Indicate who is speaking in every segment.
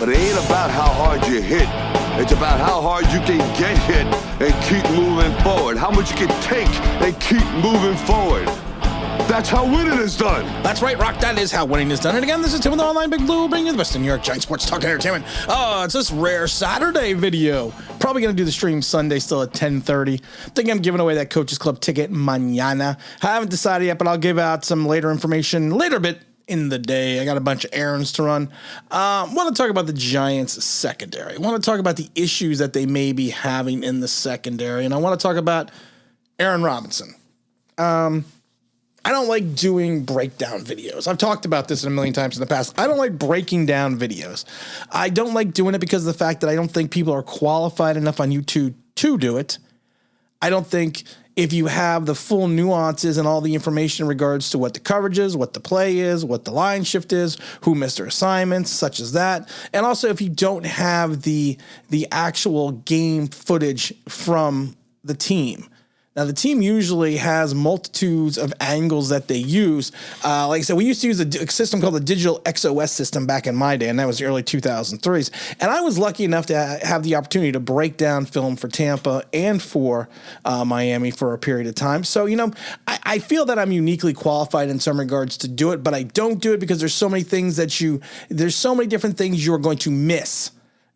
Speaker 1: But it ain't about how hard you hit. It's about how hard you can get hit and keep moving forward. How much you can take and keep moving forward. That's how winning is done.
Speaker 2: That's right, Rock. That is how winning is done. And again, this is Tim with the Online Big Blue, bringing you the best in New York Giants sports talk and entertainment. Oh, it's this rare Saturday video. Probably going to do the stream Sunday still at 10:30. Think I'm giving away that Coaches Club ticket mañana. I haven't decided yet, but I'll give out some later information later bit in the day. I got a bunch of errands to run. Want to talk about the Giants secondary. I want to talk about the issues that they may be having in the secondary. And I want to talk about Aaron Robinson. I don't like doing breakdown videos. I've talked about this a million times in the past. I don't like breaking down videos. I don't like doing it because of the fact that I don't think people are qualified enough on YouTube to do it. I don't think if you have the full nuances and all the information in regards to what the coverage is, what the play is, what the line shift is, who missed their assignments, such as that. And also if you don't have the actual game footage from the team. Now, the team usually has multitudes of angles that they use. Like I said, we used to use a system called the Digital XOS system back in my day, and that was the early 2003s. And I was lucky enough to have the opportunity to break down film for Tampa and for Miami for a period of time. So, you know, I feel that I'm uniquely qualified in some regards to do it, but I don't do it because there's so many things there's so many different things you're going to miss.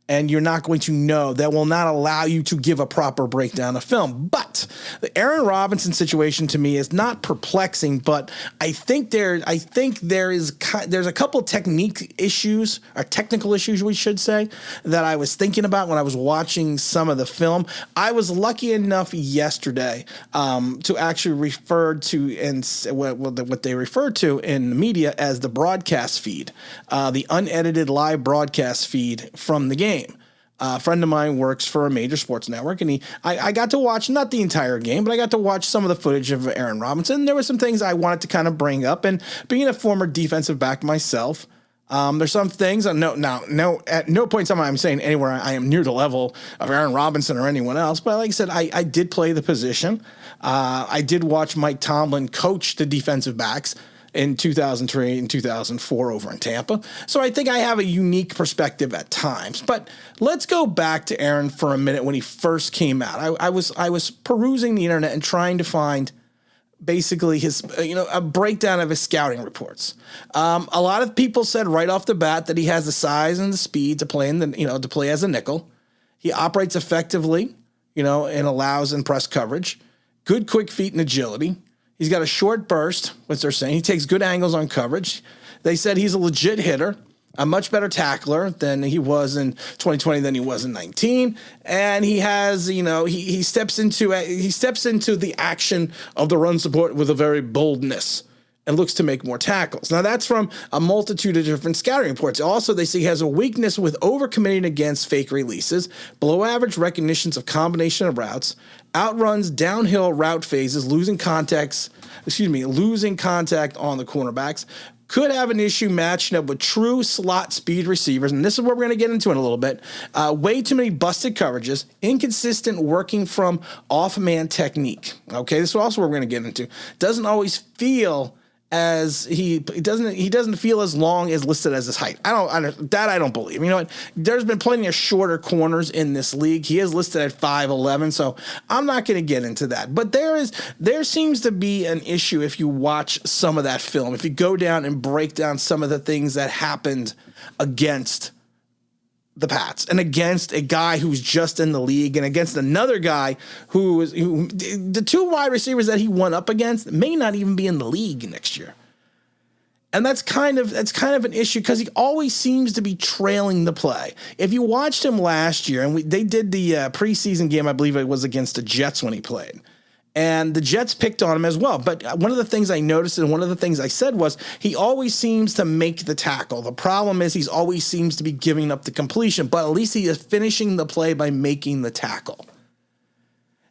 Speaker 2: And you're not going to know that will not allow you to give a proper breakdown of film. But the Aaron Robinson situation to me is not perplexing, but I think there's a couple of technical issues, we should say, that I was thinking about when I was watching some of the film. I was lucky enough yesterday to actually refer to what they refer to in the media as the broadcast feed, the unedited live broadcast feed from the game. A friend of mine works for a major sports network, and I got to watch not the entire game, but I got to watch some of the footage of Aaron Robinson. There were some things I wanted to kind of bring up, and being a former defensive back myself, there's some things. At no point in time I'm saying anywhere I am near the level of Aaron Robinson or anyone else. But like I said, I did play the position. I did watch Mike Tomlin coach the defensive backs in 2003 and 2004 over in Tampa. So I think I have a unique perspective at times. But let's go back to Aaron for a minute when he first came out. I was perusing the internet and trying to find basically his, a breakdown of his scouting reports. A lot of people said right off the bat that he has the size and the speed to play to play as a nickel. He operates effectively, and allows in press coverage. Good quick feet and agility. He's got a short burst, what they're saying. He takes good angles on coverage. They said he's a legit hitter, a much better tackler than he was in 2020 than he was in 19. And he has, he steps into the action of the run support with a very boldness and looks to make more tackles. Now, that's from a multitude of different scouting reports. Also, they say he has a weakness with overcommitting against fake releases, below average recognitions of combination of routes, outruns downhill route phases, losing contact on the cornerbacks, could have an issue matching up with true slot speed receivers, and this is what we're going to get into in a little bit. Way too many busted coverages, inconsistent working from off-man technique. Okay, this is also what we're going to get into. Doesn't always feel as he doesn't feel as long as listed as his height. I don't believe. You know what? There's been plenty of shorter corners in this league. He is listed at 5'11", so I'm not going to get into that. But there seems to be an issue if you watch some of that film. If you go down and break down some of the things that happened against the Pats and against a guy who's just in the league and against another guy who the two wide receivers that he went up against may not even be in the league next year. And that's kind of an issue because he always seems to be trailing the play. If you watched him last year, and they did the preseason game, I believe it was against the Jets when he played. And the Jets picked on him as well. But one of the things I noticed and one of the things I said was he always seems to make the tackle. The problem is he's always seems to be giving up the completion, but at least he is finishing the play by making the tackle.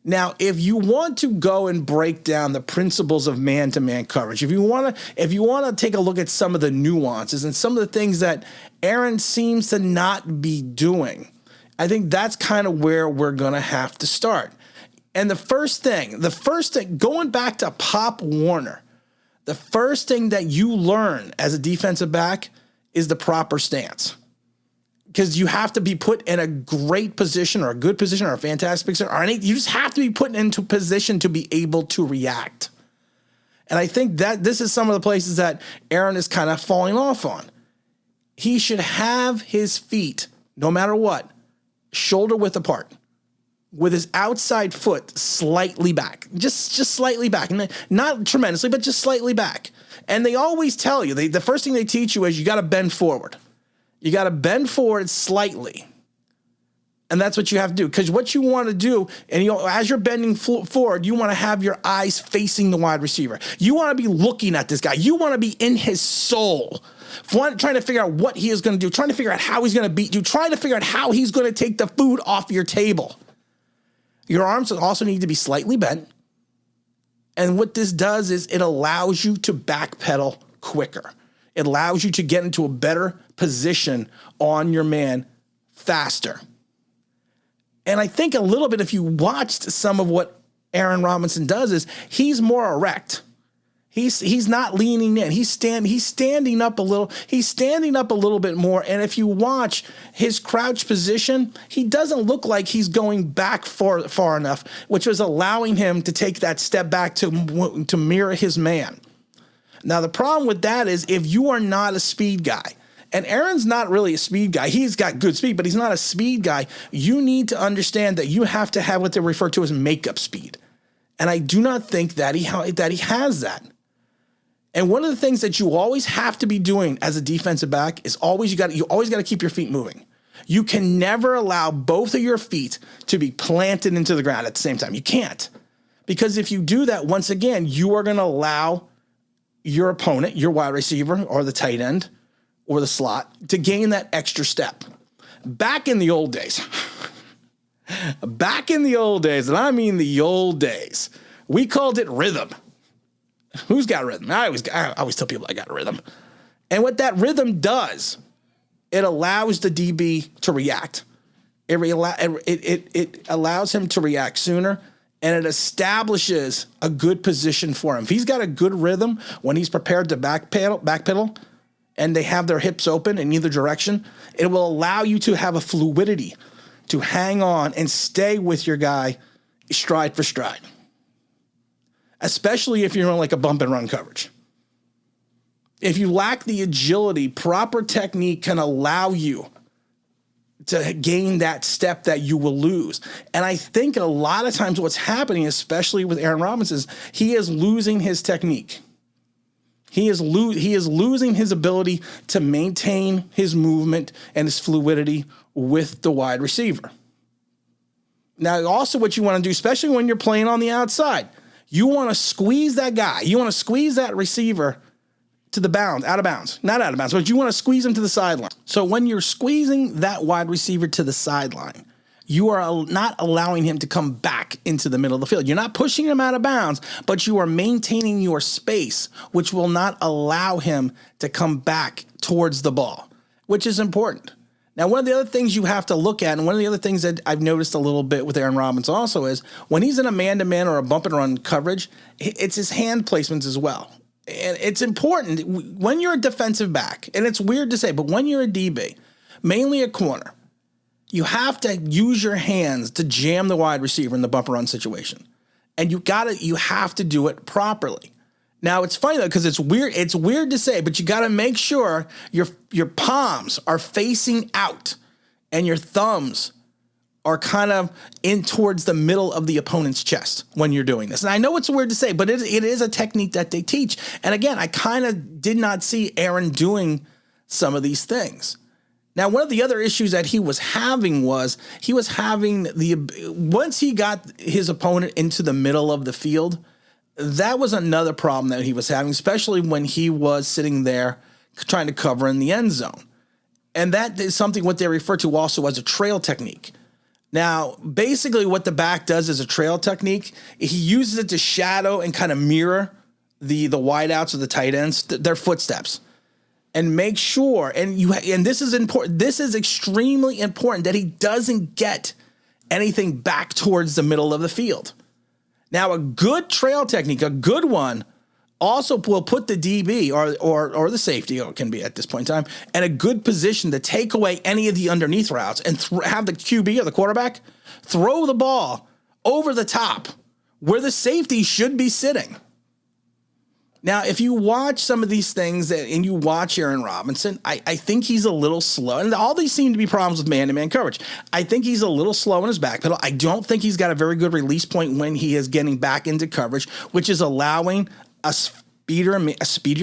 Speaker 2: Now, if you want to go and break down the principles of man-to-man coverage, if you want to take a look at some of the nuances and some of the things that Aaron seems to not be doing, I think that's kind of where we're going to have to start. And the first thing, going back to Pop Warner, the first thing that you learn as a defensive back is the proper stance. because you have to be put in a great position or a good position or a fantastic position or anything. You just have to be put into position to be able to react. And I think that this is some of the places that Aaron is kind of falling off on. He should have his feet, no matter what, shoulder width apart, with his outside foot slightly back, just slightly back, and not tremendously, but just slightly back. And they always tell you, the first thing they teach you is you got to bend forward. You got to bend forward slightly. And that's what you have to do. Because what you want to do, and as you're bending forward, you want to have your eyes facing the wide receiver. You want to be looking at this guy. You want to be in his soul, trying to figure out what he is going to do, trying to figure out how he's going to beat you, trying to figure out how he's going to take the food off your table. Your arms also need to be slightly bent. And what this does is it allows you to backpedal quicker. It allows you to get into a better position on your man faster. And I think a little bit, if you watched some of what Aaron Robinson does, is he's more erect. He's not leaning in. He's standing up a little. He's standing up a little bit more. And if you watch his crouch position, he doesn't look like he's going back far enough, which was allowing him to take that step back to mirror his man. Now, the problem with that is if you are not a speed guy, and Aaron's not really a speed guy. He's got good speed, but he's not a speed guy. You need to understand that you have to have what they refer to as makeup speed. And I do not think that he has that. And one of the things that you always have to be doing as a defensive back is you always got to keep your feet moving. You can never allow both of your feet to be planted into the ground at the same time. You can't. Because if you do that, once again, you are going to allow your opponent, your wide receiver or the tight end or the slot, to gain that extra step. Back in the old days, and I mean the old days, we called it rhythm. Who's got rhythm? I always tell people I got rhythm. And what that rhythm does, it allows the DB to react. It allows him to react sooner, and it establishes a good position for him. If he's got a good rhythm when he's prepared to backpedal, and they have their hips open in either direction, it will allow you to have a fluidity to hang on and stay with your guy stride for stride, especially if you're in like a bump and run coverage. If you lack the agility, proper technique can allow you to gain that step that you will lose. And I think a lot of times what's happening, especially with Aaron Robinson, is he is losing his technique. He is losing his ability to maintain his movement and his fluidity with the wide receiver. Now, also what you want to do, especially when you're playing on the outside, you want to squeeze that guy. You want to squeeze that receiver to the bounds, out of bounds. Not out of bounds, but you want to squeeze him to the sideline. So when you're squeezing that wide receiver to the sideline, you are not allowing him to come back into the middle of the field. You're not pushing him out of bounds, but you are maintaining your space, which will not allow him to come back towards the ball, which is important. Now, one of the other things you have to look at, and one of the other things that I've noticed a little bit with Aaron Robinson also is when he's in a man-to-man or a bump and run coverage, it's his hand placements as well. And it's important when you're a defensive back, and it's weird to say, but when you're a DB, mainly a corner, you have to use your hands to jam the wide receiver in the bump and run situation. And you have to do it properly. Now, it's funny though, because it's weird to say, but you got to make sure your palms are facing out and your thumbs are kind of in towards the middle of the opponent's chest when you're doing this. And I know it's weird to say, but it is a technique that they teach. And again, I kind of did not see Aaron doing some of these things. Now, one of the other issues that he was having once he got his opponent into the middle of the field, that was another problem that he was having, especially when he was sitting there trying to cover in the end zone. And that is something what they refer to also as a trail technique. Now, basically what the back does is a trail technique. He uses it to shadow and kind of mirror the wideouts or the tight ends, their footsteps. And make sure, and this is important, this is extremely important, that he doesn't get anything back towards the middle of the field. Now, a good trail technique, a good one, also will put the DB or the safety, or it can be at this point in time, in a good position to take away any of the underneath routes and have the QB or the quarterback throw the ball over the top where the safety should be sitting. Now, if you watch some of these things and you watch Aaron Robinson, I think he's a little slow. And all these seem to be problems with man-to-man coverage. I think he's a little slow in his back pedal. I don't think he's got a very good release point when he is getting back into coverage, which is allowing a speedier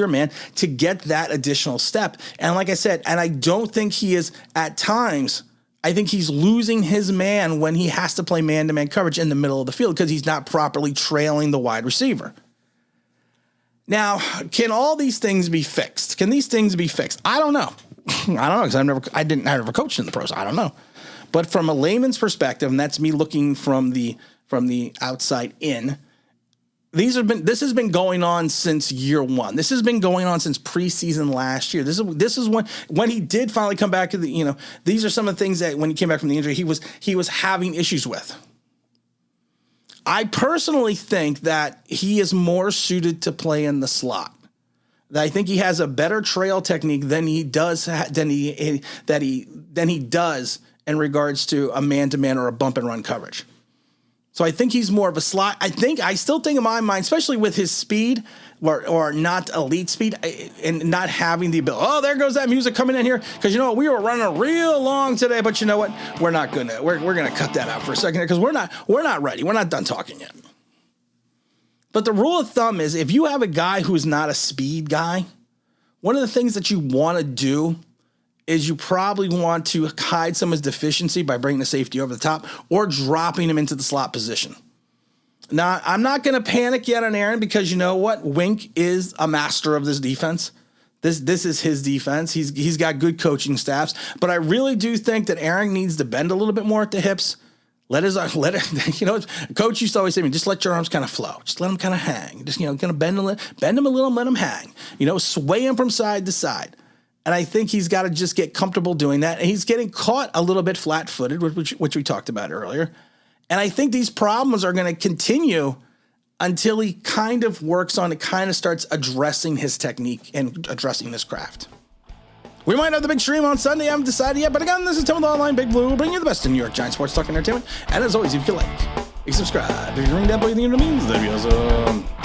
Speaker 2: man to get that additional step. And like I said, and I don't think he is at times, I think he's losing his man when he has to play man-to-man coverage in the middle of the field because he's not properly trailing the wide receiver. Now, can all these things be fixed? Can these things be fixed? I don't know. Because I never coached in the pros. I don't know. But from a layman's perspective, and that's me looking from the outside in, this has been going on since year one. This has been going on since preseason last year. This is when he did finally come back to the, these are some of the things that when he came back from the injury, he was having issues with. I personally think that he is more suited to play in the slot. I think he has a better trail technique than he does in regards to a man-to-man or a bump and run coverage. So I think he's more of a slot. I still think in my mind, especially with his speed or not elite speed and not having the ability. Oh, there goes that music coming in here. Because you know what? We were running real long today, but you know what? We're going to cut that out for a second because we're not ready. We're not done talking yet. But the rule of thumb is if you have a guy who's not a speed guy, one of the things that you want to do is you probably want to hide some of his deficiency by bringing the safety over the top or dropping him into the slot position. Now, I'm not going to panic yet on Aaron because you know what? Wink is a master of this defense. This is his defense. He's got good coaching staffs, but I really do think that Aaron needs to bend a little bit more at the hips. Let it. Coach used to always say to me, just let your arms kind of flow. Just let them kind of hang. Just, kind of bend them a little and let them hang. Sway them from side to side. And I think he's got to just get comfortable doing that. And he's getting caught a little bit flat-footed, which we talked about earlier. And I think these problems are going to continue until he kind of works on it, kind of starts addressing his technique and addressing his craft. We might have the big stream on Sunday. I haven't decided yet. But again, this is Tim with Online Big Blue. We'll bring you the best in New York Giants sports talk and entertainment. And as always, if you can like, you subscribe. If you ring that bell, you think it means that'd be awesome.